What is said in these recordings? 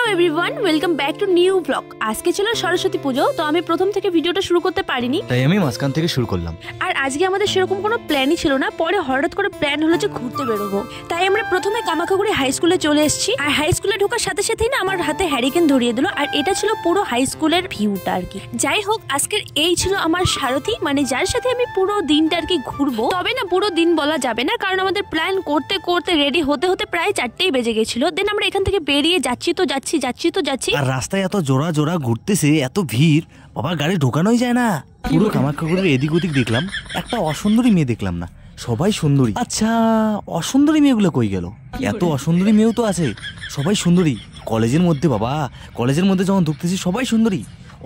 Hello everyone, welcome back to new blog. আজকে ছিল সরস্বতী পুজো, তো আমি প্রথম থেকে ভিডিওটা শুরু করতে পারিনি, তাই আমি মাঝখান থেকে শুরু করলাম। আর আজকে আমাদের সেরকম কোনো প্ল্যানই ছিল না। পরে হঠাৎ করে প্ল্যান হলো যে ঘুরতে বেরোবো, তাই আমরা প্রথমে কামাখাগুড়ি হাই স্কুলে চলে এসেছি। আর হাই স্কুলে ঢোকার সাথে সাথেই না আমার হাতে হ্যারিকেন ধরিয়ে দিল, আর এটা ছিল পুরো হাই স্কুলের ভিউটা আর কি। যাই হোক, আজকের এই ছিল আমার সারথি, মানে যার সাথে আমি পুরো দিনটা আর কি ঘুরবো। তবে না পুরো দিন বলা যাবে না, কারণ আমাদের প্ল্যান করতে করতে রেডি হতে হতে প্রায় 4টেই বেজে গেছিল। দেন আমরা এখান থেকে বেরিয়ে যাচ্ছি তো যাচ্ছি। আর রাস্তায় এত জোড়া জোড়া ঘুরতেছে, এত ভিড়, বাবা গাড়ি ঢোকানোই যায় না। পুরো কামাখ্যাগুড়ির এদিক ওদিক দেখলাম, একটা অসুন্দরী মেয়ে দেখলাম না, সবাই সুন্দরী। আচ্ছা, অসুন্দরী মেয়েগুলো কই গেল? এত অসুন্দরী মেয়েও তো আছে, সবাই সুন্দরী। কলেজের মধ্যে বাবা, কলেজের মধ্যে যখন ঢুকতেছি সবাই সুন্দরী,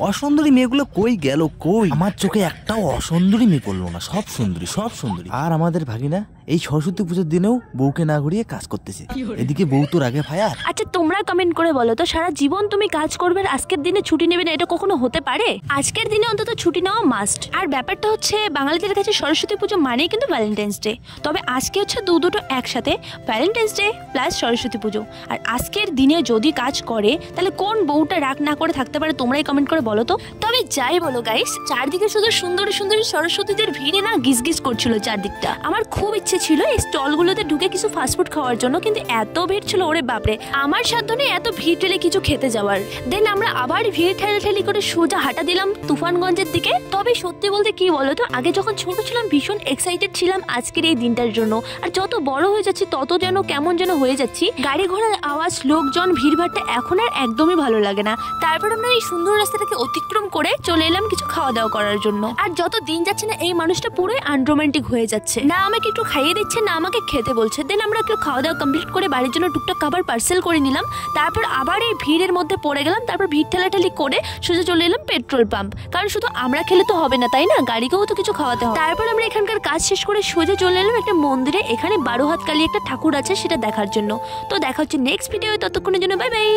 অসুন্দরী মেয়েগুলো কই গেল? কই আমার চোখে একটাও অসুন্দরী মেয়ে পড়লো না, সব সুন্দরী সব সুন্দরী। আর আমাদের ভাগিনা এই সরস্বতী পুজোর দিনেও বউকে না ঘুরিয়ে কাজ করতেছে, এদিকে বউ তো রাগে ফায়ার। আচ্ছা, তোমরা কমেন্ট করে বলো তো, সারা জীবন তুমি কাজ করবে আর আজকের দিনে ছুটি নেবে না, এটা কখনো হতে পারে? আজকের দিনে অন্তত ছুটি নেওয়া মাস্ট। আর ব্যাপারটা হচ্ছে, বাঙালিদের কাছে সরস্বতী পুজো মানেই কিন্তু ভ্যালেন্টাইন্স ডে। তবে আজকে হচ্ছে দুটো একসাথে, ভ্যালেন্টাইন্স ডে প্লাস সরস্বতী পুজো। আর আজকের দিনে যদি কাজ করে, তাহলে কোন বউটা রাগ না করে থাকতে পারে? তোমরাই কমেন্ট করে বলো তো। তবে যাই বলো গাইস, চারদিকে শুধু সুন্দরী সুন্দরী সরস্বতীদের ভিড়ে না গিজগিজ করছিল চারদিকটা। আমার খুব ইচ্ছে ছিল এই স্টলগুলোতে ঢুকে কিছু ফাস্টফুড খাওয়ার জন্য, কিন্তু এত ভিড় ছিল, ওরে বাপরে, আমার সাধ্য নেই এত ভিড় ঠেলে কিছু খেতে যাওয়ার। দেন আমরা আবার ভিড় ঠেলাঠেলি করে সোজা হাঁটা দিলাম তুফানগঞ্জের দিকে। তবে সত্যি বলতে কি বলতো, আগে যখন ছোট ছিলাম ভীষণ এক্সাইটেড ছিলাম আজকের এই দিনটার জন্য, আর যত বড় হয়ে যাচ্ছি তত যেন কেমন যেন হয়ে যাচ্ছি। গাড়ি ঘোড়ার আওয়াজ, লোকজন, ভিড়ভাড়টা এখন আর একদমই ভালো লাগে না। তারপর আমরা এই সুন্দর রাস্তাটাকে অতিক্রম করে চলে এলাম কিছু খাওয়া দাওয়া করার জন্য। আর যত দিন যাচ্ছে না, এই মানুষটা পুরোই আনরোমান্টিক হয়ে যাচ্ছে, না আমাকে একটু খাইয়ে দিচ্ছে না আমাকে খেতে বলছে। দেন আমরা একটু খাওয়া দাওয়া কমপ্লিট করে বাড়ির জন্য টুকটাক খাবার পার্সেল করে নিলাম। তারপর আবার এই ভিড়ের মধ্যে পড়ে গেলাম। তারপর ভিড় ঠেলাঠেলি করে সোজা চলে এলাম পেট্রোল পাম্প, কারণ শুধু আমরা খেলে তো হবে না, তাই না? গাড়িকেও তো কিছু খাওয়াতে হবে। তারপর আমরা এখানকার কাজ শেষ করে সোজা চলে এলাম একটা মন্দিরে, এখানে 12 হাত কালী একটা ঠাকুর আছে, সেটা দেখার জন্য। তো দেখা হচ্ছে নেক্সট ভিডিও, ততক্ষণের জন্য বাই বাই।